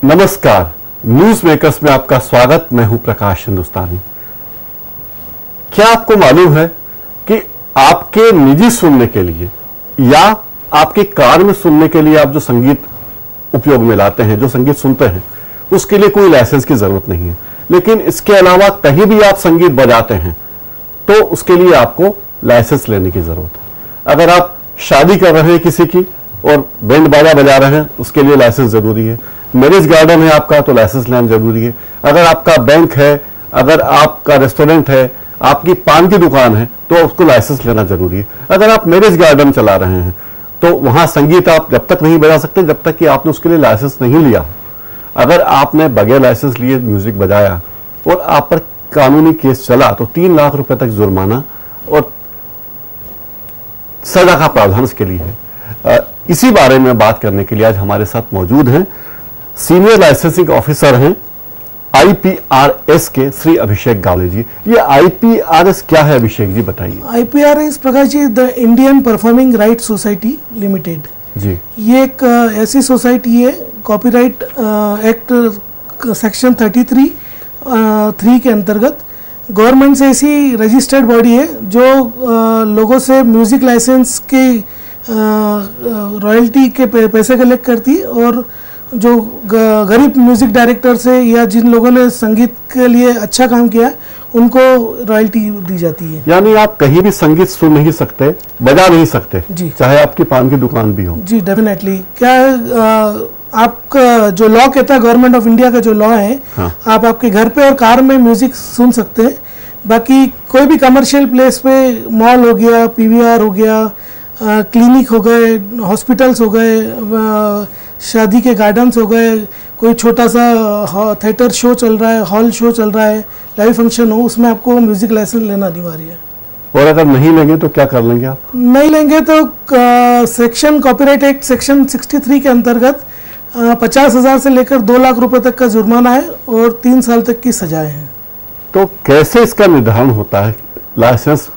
नमस्कार, news makers में आपका स्वागत। मैं हूं प्रकाश हिंदुस्तानी। क्या आपको मालूम है कि आपके निजी सुनने के लिए या आपके कार में सुनने के लिए आप जो संगीत उपयोग में लाते हैं, जो संगीत सुनते हैं, उसके लिए कोई लाइसेंस की जरूरत नहीं है। लेकिन इसके अलावा कहीं भी आप संगीत बजाते हैं तो उसके लिए आपको लाइसेंस लेने की जरूरत है। अगर आप शादी कर रहे हैं किसी की और बैंड बाजा बजा रहे हैं, उसके लिए लाइसेंस जरूरी है। मैरिज गार्डन है आपका तो लाइसेंस लेना जरूरी है। अगर आपका बैंक है, अगर आपका रेस्टोरेंट है, आपकी पान की दुकान है तो उसको लाइसेंस लेना जरूरी है। अगर आप मैरिज गार्डन चला रहे हैं तो वहां संगीत आप जब तक नहीं बजा सकते जब तक कि आपने उसके लिए लाइसेंस नहीं लिया। अगर आपने बगैर लाइसेंस लिए म्यूजिक बजाया और आप पर कानूनी केस चला तो 3 लाख रुपए तक जुर्माना और सजा का प्रावधान इसके लिए है। इसी बारे में बात करने के लिए आज हमारे साथ मौजूद हैं सीनियर लाइसेंसिंग ऑफिसर हैं IPRS के श्री अभिषेक गावले जी। ये IPRS क्या है अभिषेक जी, बताइए। IPRS Prakash ji the Indian performing right society limited ji, ये एक ऐसी सोसाइटी है, कॉपीराइट एक्ट सेक्शन 33(3) के अंतर्गत गवर्नमेंट से ऐसी रजिस्टर्ड बॉडी है जो लोगों से म्यूजिक लाइसेंस के रॉयल्टी के पैसे कलेक्ट करती है और जो गरीब म्यूजिक डायरेक्टर से या जिन लोगों ने संगीत के लिए अच्छा काम किया उनको रॉयल्टी दी जाती है। यानी आप कहीं भी संगीत सुन नहीं सकते, बजा नहीं सकते जी, चाहे आपकी पान की दुकान भी हो। जी डेफिनेटली। क्या आपका जो लॉ कहता है, गवर्नमेंट ऑफ इंडिया का जो लॉ है, हाँ। आप आपके घर पे और कार में म्यूजिक सुन सकते हैं। बाकी कोई भी कमर्शियल प्लेस पे, मॉल हो गया, PVR हो गया, क्लिनिक हो गए, हॉस्पिटल्स हो गए, शादी के गार्डन्स हो गए, कोई छोटा सा थिएटर शो चल रहा है, हॉल शो चल रहा है, लाइव फंक्शन हो, उसमें आपको म्यूजिक लाइसेंस लेना अनिवार्य है। और अगर नहीं लेंगे तो क्या कर लेंगे आप? नहीं लेंगे तो सेक्शन कॉपीराइट एक्ट सेक्शन 63 के अंतर्गत 50,000 से लेकर 2 लाख रुपए तक का जुर्माना है और 3 साल तक की सजाएं हैं। तो कैसे इसका निर्धारण होता है? लाइसेंस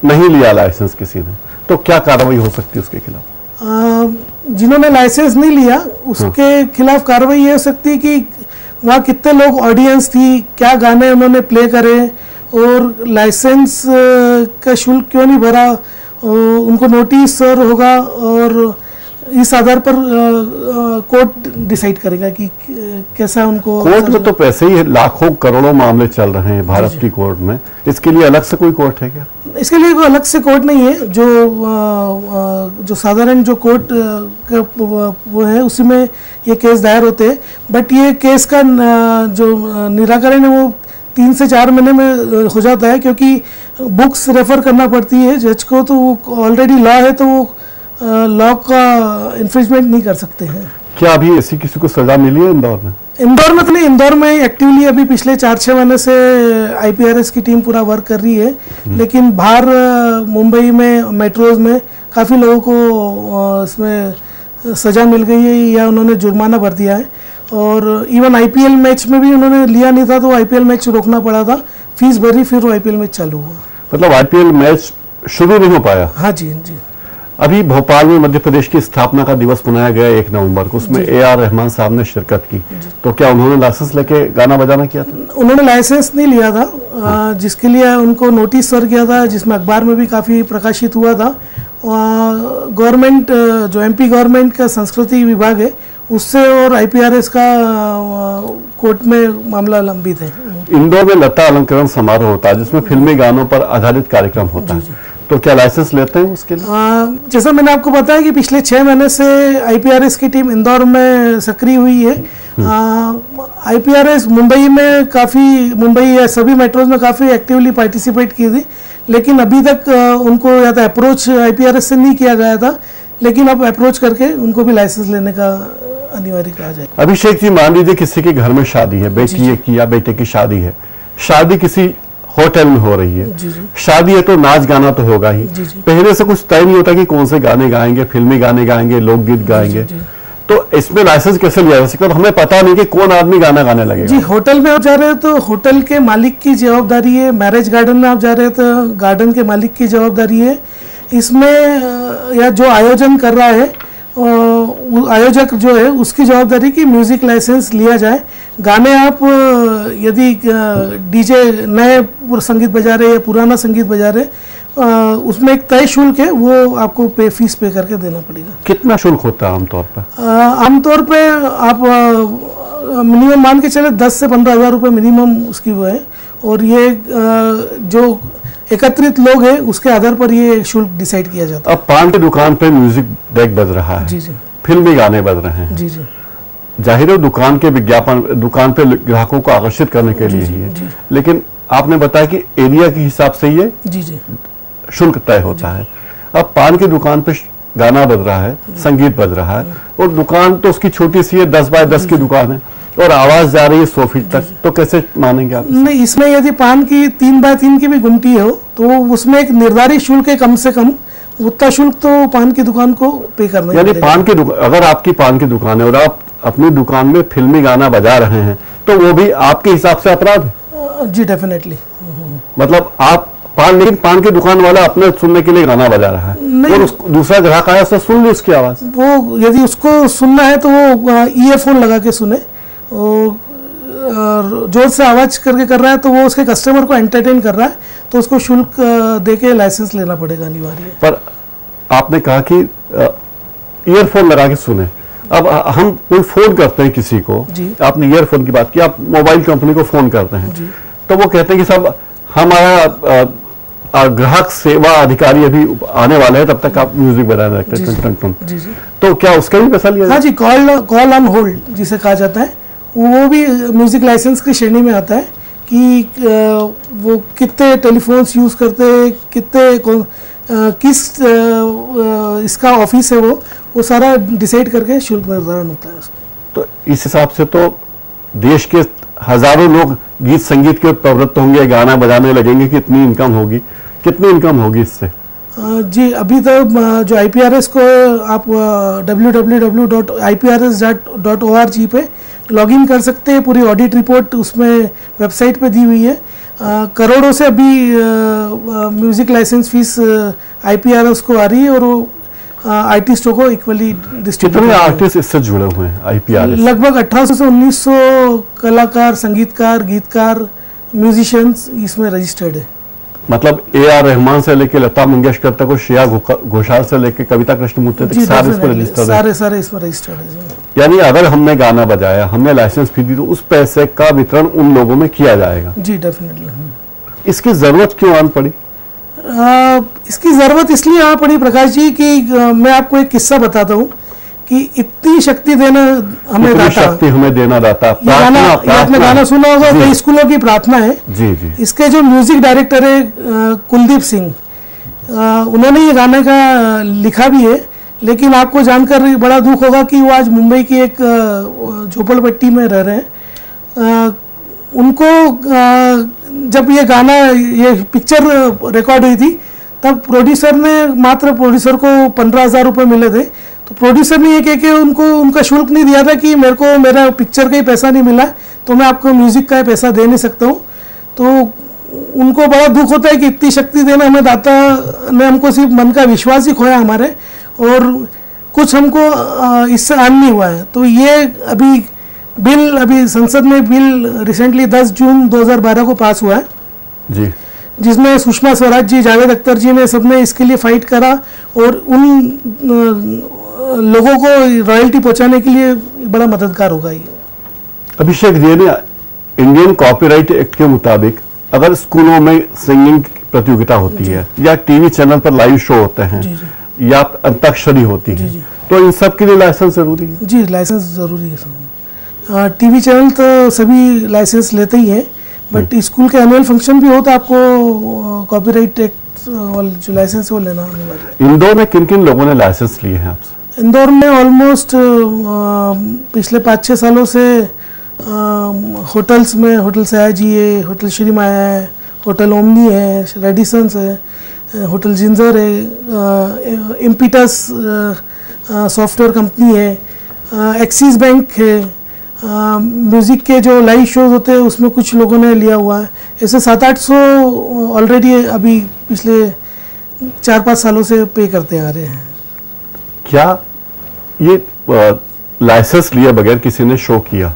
नहीं लिया लाइसेंस किसी ने तो क्या कार्रवाई हो सकती है उसके खिलाफ? जिन्होंने लाइसेंस नहीं लिया उसके खिलाफ कार्रवाई ये हो सकती है कि वहाँ कितने लोग ऑडियंस थी, क्या गाने उन्होंने प्ले करे और लाइसेंस का शुल्क क्यों नहीं भरा, उनको नोटिस सर होगा और इस आधार पर कोर्ट डिसाइड करेगा कि कैसा उनको। कोर्ट में तो पैसे ही लाखों करोड़ों मामले चल रहे हैं भारत की कोर्ट में, इसके लिए अलग से कोई कोर्ट है क्या? इसके लिए कोई अलग से कोर्ट नहीं है। जो साधारण जो कोर्ट का वो है उसी में ये केस दायर होते हैं। बट ये केस का जो निराकरण है वो 3 से 4 महीने में हो जाता है, क्योंकि बुक्स रेफर करना पड़ती है जज को, तो वो ऑलरेडी लॉ है तो वो लॉ का इन्फ्रिंजमेंट नहीं कर सकते हैं। क्या अभी ऐसी किसी को सजा मिली है इंदौर में? इंदौर में तो नहीं, इंदौर में एक्टिवली अभी पिछले 4-6 महीने से IPRS की टीम पूरा वर्क कर रही है। लेकिन बाहर मुंबई में मेट्रोज में काफ़ी लोगों को इसमें सज़ा मिल गई है या उन्होंने जुर्माना भर दिया है। और इवन IPL मैच में भी उन्होंने लिया नहीं था तो IPL मैच रोकना पड़ा था, फीस भरी, फिर वो IPL मैच चालू हुआ। मतलब IPL मैच शुरू नहीं हो पाया? हाँ जी जी। अभी भोपाल में मध्य प्रदेश की स्थापना का दिवस मनाया गया 1 नवंबर को, उसमें AR रहमान साहब ने शिरकत की। तो क्या उन्होंने लाइसेंस लेके गाना बजाना किया था? उन्होंने लाइसेंस नहीं लिया था, जिसके लिए उनको नोटिस सर किया था, जिसमें अखबार में भी काफ़ी प्रकाशित हुआ था। गवर्नमेंट जो MP गवर्नमेंट का संस्कृति विभाग है उससे और IPRS का कोर्ट में मामला लंबित है। इंदौर में लता अलंकरण समारोह होता है जिसमें फिल्मी गानों पर आधारित कार्यक्रम होता है, तो क्या लाइसेंस लेते हैं उसके लिए? जैसा मैंने आपको बताया कि पिछले 6 महीने से IPRS की टीम इंदौर में सक्रिय हुई है। IPRS मुंबई में मुंबई या सभी मेट्रोज में काफ़ी एक्टिवली पार्टिसिपेट की थी, लेकिन अभी तक उनको या तो अप्रोच IPRS से नहीं किया गया था, लेकिन अब अप्रोच करके उनको भी लाइसेंस लेने का अनिवार्य कहा जाए। अभिषेक जी, मान लीजिए किसी के घर में शादी है, बेटी की या बेटे की शादी है, शादी किसी होटल में हो रही है, शादी है तो नाच गाना तो होगा ही। पहले से कुछ तय नहीं होता कि कौन से गाने गाएंगे, फिल्मी गाने गाएंगे, लोकगीत गाएंगे, तो इसमें लाइसेंस कैसे लिया जा सकता है? हमें पता नहीं कि कौन आदमी गाना गाने लगेगा। जी, होटल में आप जा रहे हैं तो होटल के मालिक की जवाबदारी है। मैरिज गार्डन में आप जा रहे हैं तो गार्डन के मालिक की जवाबदारी है। इसमें या जो आयोजन कर रहा है आयोजक जो है उसकी जवाबदारी कि म्यूजिक लाइसेंस लिया जाए। गाने आप यदि डीजे नए संगीत बजा रहे या पुराना संगीत बजा रहे, उसमें एक तय शुल्क है, वो आपको फीस पे करके देना पड़ेगा। कितना शुल्क होता है आमतौर पर? आमतौर पे आप मिनिमम मान के चले 10 से 15,000 रुपये मिनिमम उसकी वो है, और ये जो एकत्रित लोग हैं उसके आधार पर ये शुल्क डिसाइड किया जाता है। अब पान की दुकान पे म्यूजिक डेक बज रहा है, जी जी, फिल्मी गाने बज रहे हैं, जी जी, जाहिर है दुकान के विज्ञापन, दुकान पे ग्राहकों को आकर्षित करने के लिए ही है, लेकिन आपने बताया कि एरिया के हिसाब से ये जी जी शुल्क तय होता है। अब पान की दुकान पे गाना बज रहा है, संगीत बज रहा है, और दुकान तो उसकी छोटी सी है, 10 बाय 10 की दुकान है, और आवाज जा रही है 100 फीट तक, तो कैसे मानेंगे आप? नहीं, इसमें यदि पान की 3 बाय 3 की भी गुमटी हो तो उसमें एक निर्धारित शुल्क है, कम से कम उतना शुल्क तो पान की दुकान को पे करना है। यानी पान की दुकान, अगर आपकी पान की दुकान है और आप अपनी दुकान में फिल्मी गाना बजा रहे हैं, तो वो भी आपके हिसाब से अपराध है? जी डेफिनेटली। मतलब आप लेकिन पान की दुकान वाला अपने सुनने के लिए गाना बजा रहा है, और दूसरा ग्राहक आया उससे सुन ली उसकी आवाज, वो यदि उसको सुनना है तो वो ईयरफोन लगा के सुने, और जोर से आवाज करके कर रहा है तो वो उसके कस्टमर को एंटरटेन कर रहा है, तो उसको शुल्क दे के लाइसेंस लेना पड़ेगा अनिवार्य। पर आपने कहा कि ईयरफोन लगा के सुने। अब हम कोई फोन करते हैं किसी को, आपने ईयरफोन की बात की, आप मोबाइल कंपनी को फोन करते हैं, तो वो कहते हैं कि साहब हमारा ग्राहक सेवा अधिकारी अभी आने वाला है, तब तक आप म्यूजिक बजाने लगते हैं, तो क्या उसका भी पैसा लिया? हाँ जी, कॉल ऑन होल्ड जिसे कहा जाता है, वो भी म्यूजिक लाइसेंस की श्रेणी में आता है कि वो कितने टेलीफोन्स यूज करते हैं, कितने किस इसका ऑफिस है, वो सारा डिसाइड करके शुल्क निर्धारण होता है उसका। तो इस हिसाब से तो देश के हजारों लोग गीत संगीत के प्रवृत्त होंगे, गाना बजाने लगेंगे, कितनी इनकम होगी इससे? जी, अभी तो जो IPRS को आप www.iprs.org पे लॉगिन कर सकते हैं, पूरी ऑडिट रिपोर्ट उसमें वेबसाइट पे दी हुई है। करोड़ों से अभी म्यूजिक लाइसेंस फीस IPRS को आ रही है, और वो आर्टिस्टों को इक्वली डिस्ट्रीब्यूट। कितने आर्टिस्ट इससे जुड़े हुए हैं IPRS? लगभग 1800 से 1900 कलाकार, संगीतकार, गीतकार, म्यूजिशियंस इसमें रजिस्टर्ड है। मतलब AR रहमान से लेकर लता मंगेशकर तक और श्रेया घोषाल से लेकर कविता कृष्णमूर्ति तक सारे इसमें रजिस्टर्ड है। सारे इसमें रजिस्टर्ड है। यानी अगर हमने गाना बजाया, हमने लाइसेंस फी दी, तो उस पैसे का वितरण उन लोगों में किया जाएगा? जी डेफिनेटली। इसकी जरूरत क्यों आन पड़ी? इसकी जरूरत इसलिए आ पड़ी प्रकाश जी कि मैं आपको एक किस्सा बताता हूँ कि इतनी शक्ति देना हमें दाता, शक्ति हमें देना दाता। आपने गाना सुना होगा, कई स्कूलों की प्रार्थना है। जी जी। इसके जो म्यूजिक डायरेक्टर है कुलदीप सिंह, उन्होंने ये गाने का लिखा भी है, लेकिन आपको जानकर बड़ा दुख होगा कि वो आज मुंबई की एक झोपड़पट्टी में रह रहे हैं। उनको जब ये गाना, ये पिक्चर रिकॉर्ड हुई थी, तब प्रोड्यूसर को 15,000 रुपये मिले थे। तो प्रोड्यूसर ने ये कह के उनका शुल्क नहीं दिया था कि मेरे को मेरा पिक्चर का ही पैसा नहीं मिला, तो मैं आपको म्यूजिक का पैसा दे नहीं सकता हूँ। तो उनको बड़ा दुख होता है कि इतनी शक्ति देना हमें दाता ने, हमको सिर्फ मन का विश्वास ही खोया हमारे, और कुछ हमको इससे आन नहीं हुआ है। तो ये अभी संसद में बिल रिसेंटली 10 जून 2012 को पास हुआ है जी, जिसमें सुषमा स्वराज जी, जावेद अख्तर जी ने सबने इसके लिए फाइट करा, और उन लोगों को रॉयल्टी पहुंचाने के लिए बड़ा मददगार होगा ये। अभिषेक जी ने इंडियन कॉपीराइट एक्ट के मुताबिक अगर स्कूलों में सिंगिंग प्रतियोगिता होती है, या टीवी चैनल पर लाइव शो होते हैं, या अंताक्षरी होती है, तो इन सब के लिए लाइसेंस जरूरी है? जी, लाइसेंस जरूरी है। टीवी चैनल तो सभी लाइसेंस लेते ही हैं, बट स्कूल के एनुअल फंक्शन भी हो तो आपको कॉपीराइट एक्ट जो लाइसेंस वो लेना अनिवार्य है। इंदौर में किन किन लोगों ने लाइसेंस लिए हैं आपसे? इंदौर में ऑलमोस्ट पिछले 5-6 सालों से होटल्स में होटल सयाजी है, होटल श्री माया है, होटल ओमनी है, रेडिसन्स है, होटल जिंजर है, इम्पीटस सॉफ्टवेयर कंपनी है, एक्सिस बैंक है, म्यूज़िक के जो लाइव शोज होते हैं उसमें कुछ लोगों ने लिया हुआ है। ऐसे 700-800 ऑलरेडी अभी पिछले 4-5 सालों से पे करते आ रहे हैं। क्या ये लाइसेंस लिए बगैर किसी ने शो किया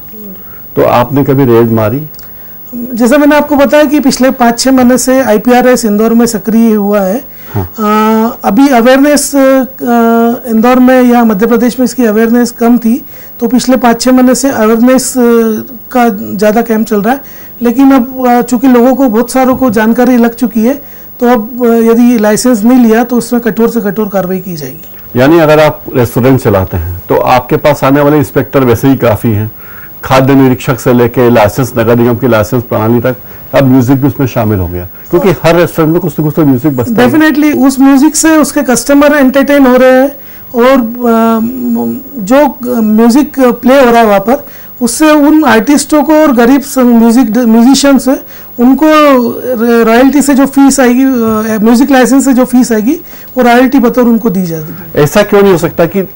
तो आपने कभी रेड मारी? जैसा मैंने आपको बताया कि पिछले 5-6 महीने से IPRS इंदौर में सक्रिय हुआ है। हाँ। अभी अवेयरनेस इंदौर में या मध्य प्रदेश में इसकी अवेयरनेस कम थी, तो पिछले 5-6 महीने से अवेयरनेस का ज़्यादा कैंप चल रहा है। लेकिन अब चूंकि लोगों को बहुत सारों को जानकारी लग चुकी है, तो अब यदि लाइसेंस नहीं लिया तो उसमें कठोर से कठोर कार्रवाई की जाएगी। यानी अगर आप रेस्टोरेंट चलाते हैं तो आपके पास आने वाले इंस्पेक्टर वैसे ही काफ़ी हैं, खाद्य निरीक्षक से लेके लाइसेंस, नगर निगम की लाइसेंस प्रणाली तक, अब म्यूजिक भी उसमें शामिल हो गया, क्योंकि हर रेस्टोरेंट में कुछ न कुछ तो म्यूजिक बजता है। डेफिनेटली उस म्यूजिक से उसके कस्टमर एंटरटेन हो रहे हैं, और जो म्यूजिक प्ले हो रहा है वहाँ पर, उससे उन आर्टिस्टों को और गरीब म्यूजिशियंस है उनको रॉयल्टी से जो फीस आएगी, म्यूजिक लाइसेंस से जो फीस आएगी, वो रॉयल्टी बतौर उनको दी जाती है। ऐसा क्यों नहीं हो सकता कि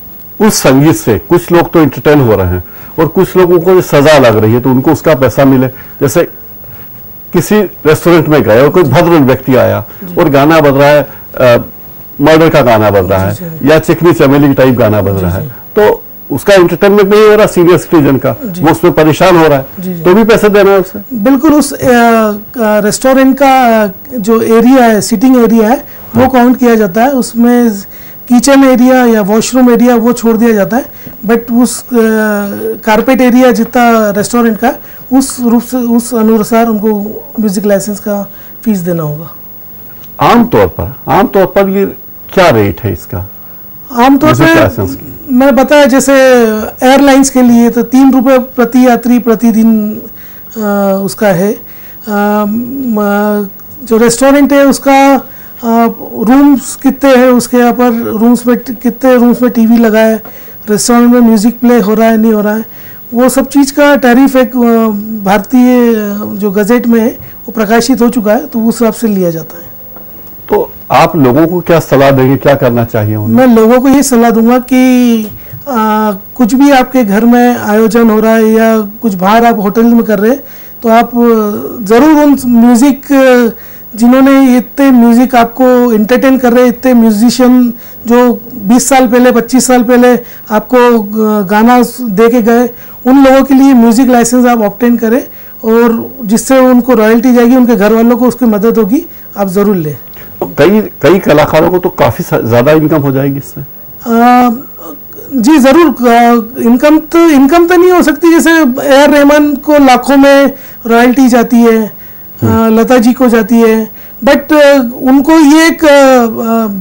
उस संगीत से कुछ लोग तो एंटरटेन हो रहे हैं और कुछ लोगों को सजा लग रही है तो उनको उसका पैसा मिले? जैसे किसी रेस्टोरेंट में गए और कोई भद्र व्यक्ति आया और गाना बज रहा है, मर्डर का गाना बज रहा है या चिकनी चमेली की टाइप गाना बज रहा है, तो उसका एंटरटेनमेंट नहीं हो रहा सीनियर सिटीजन का, वो उसमें परेशान हो रहा है, तो भी पैसे देना है उसे। बिल्कुल, उस रेस्टोरेंट का जो एरिया है, सिटिंग एरिया है, वो काउंट किया जाता है। उसमें किचन एरिया या वॉशरूम एरिया वो छोड़ दिया जाता है, बट उस कारपेट एरिया जितना रेस्टोरेंट का, उस रूप से उस अनुसार उनको म्यूजिक लाइसेंस का फीस देना होगा। आमतौर पर ये क्या रेट है इसका? आमतौर पर मैं बताया, जैसे एयरलाइंस के लिए तो 3 रुपये प्रति यात्री प्रतिदिन उसका है। जो रेस्टोरेंट है उसका रूम्स कितने हैं, उसके यहाँ पर कितने रूम्स में टीवी लगा है, रेस्टोरेंट में म्यूजिक प्ले हो रहा है नहीं हो रहा है, वो सब चीज़ का टैरिफ एक भारतीय जो गजेट में है वो प्रकाशित हो चुका है, तो उस हिसाब से लिया जाता है। तो आप लोगों को क्या सलाह देंगे, क्या करना चाहिए उन्हें? मैं लोगों को ये सलाह दूंगा कि कुछ भी आपके घर में आयोजन हो रहा है या कुछ बाहर आप होटल में कर रहे हैं, तो आप ज़रूर उन म्यूज़िक, जिन्होंने इतने म्यूज़िक आपको इंटरटेन कर रहे हैं, इतने म्यूजिशियन जो 20 साल पहले 25 साल पहले आपको गाना दे के गए, उन लोगों के लिए म्यूज़िक लाइसेंस आप ऑब्टेन करें, और जिससे उनको रॉयल्टी जाएगी, उनके घर वालों को उसकी मदद होगी, आप ज़रूर लें। कई कलाकारों को तो काफ़ी ज़्यादा इनकम हो जाएगी इससे। जी ज़रूर, इनकम तो नहीं हो सकती, जैसे ए.आर. रहमान को लाखों में रॉयल्टी जाती है, लता जी को जाती है, बट उनको ये एक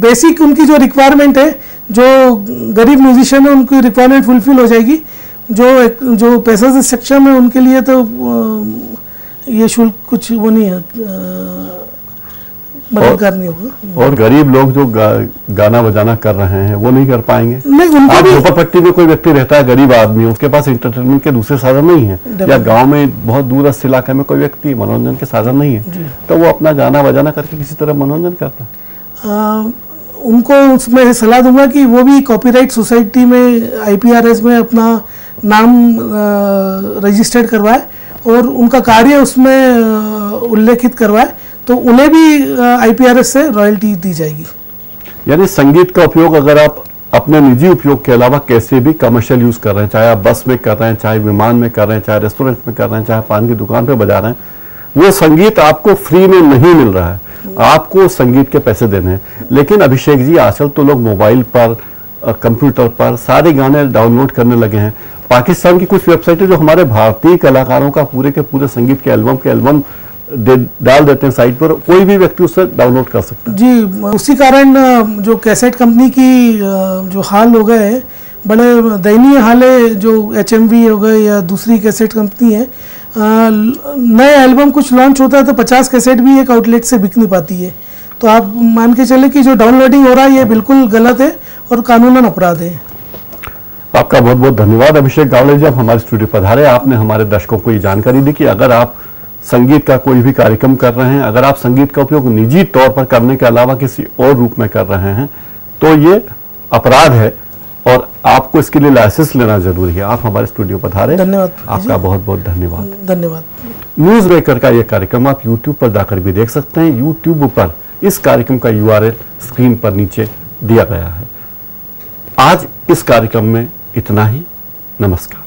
बेसिक उनकी जो रिक्वायरमेंट है, जो गरीब म्यूजिशियन है उनकी रिक्वायरमेंट फुलफिल हो जाएगी। जो पैसा से सक्षम है उनके लिए तो ये शुल्क कुछ वो नहीं है, मददगार नहीं होगा। और गरीब लोग जो गाना बजाना कर रहे हैं वो नहीं कर पाएंगे। नहीं, आप झोपड़पट्टी में कोई व्यक्ति रहता है, गरीब आदमी, उसके पास इंटरटेनमेंट के दूसरे साधन नहीं है, या गांव में बहुत दूरस्थ इलाके में कोई व्यक्ति मनोरंजन के साधन नहीं है, तो वो अपना गाना बजाना करके किसी तरह मनोरंजन करता है। उनको उसमें सलाह दूंगा कि वो भी कॉपीराइट सोसाइटी में, IPRS में अपना नाम रजिस्टर्ड करवाए और उनका कार्य उसमें उल्लेखित करवाए, तो उन्हें भी IPRS से रॉयल्टी दी जाएगी। यानी संगीत का उपयोग अगर आप अपने निजी उपयोग के अलावा कैसे भी कमर्शियल यूज कर रहे हैं, चाहे आप बस में कर रहे हैं, चाहे विमान में कर रहे हैं, चाहे रेस्टोरेंट में कर रहे हैं, चाहे पान की दुकान पे बजा रहे हैं, वो संगीत आपको फ्री में नहीं मिल रहा है, आपको संगीत के पैसे देने हैं। लेकिन अभिषेक जी, आजकल तो लोग मोबाइल पर, कंप्यूटर पर सारे गाने डाउनलोड करने लगे हैं। पाकिस्तान की कुछ वेबसाइटें जो हमारे भारतीय कलाकारों का पूरे के पूरे संगीत के एल्बम डाल देते हैं साइट पर, कोई भी व्यक्ति उससे डाउनलोड कर सकता है। जी, उसी कारण जो कैसेट कंपनी की जो हाल हो गए हैं, बड़े दयनीय हाल है। जो HMV हो गए या दूसरी कैसेट कंपनी है, नए एल्बम कुछ लॉन्च होता है तो 50 कैसेट भी एक आउटलेट से बिक नहीं पाती है। तो आप मान के चले कि जो डाउनलोडिंग हो रहा है ये बिल्कुल गलत है और कानूनन अपराध है। आपका बहुत बहुत धन्यवाद अभिषेक गावड़े जी, आप हमारे स्टूडियो पधारे। आपने हमारे दर्शकों को ये जानकारी दी कि अगर आप संगीत का कोई भी कार्यक्रम कर रहे हैं, अगर आप संगीत का उपयोग निजी तौर पर करने के अलावा किसी और रूप में कर रहे हैं, तो ये अपराध है और आपको इसके लिए लाइसेंस लेना जरूरी है। आप हमारे स्टूडियो पधारे, धन्यवाद। आपका बहुत बहुत धन्यवाद। धन्यवाद। न्यूज मेकर का यह कार्यक्रम आप YouTube पर जाकर भी देख सकते हैं। YouTube पर इस कार्यक्रम का URL स्क्रीन पर नीचे दिया गया है। आज इस कार्यक्रम में इतना ही। नमस्कार।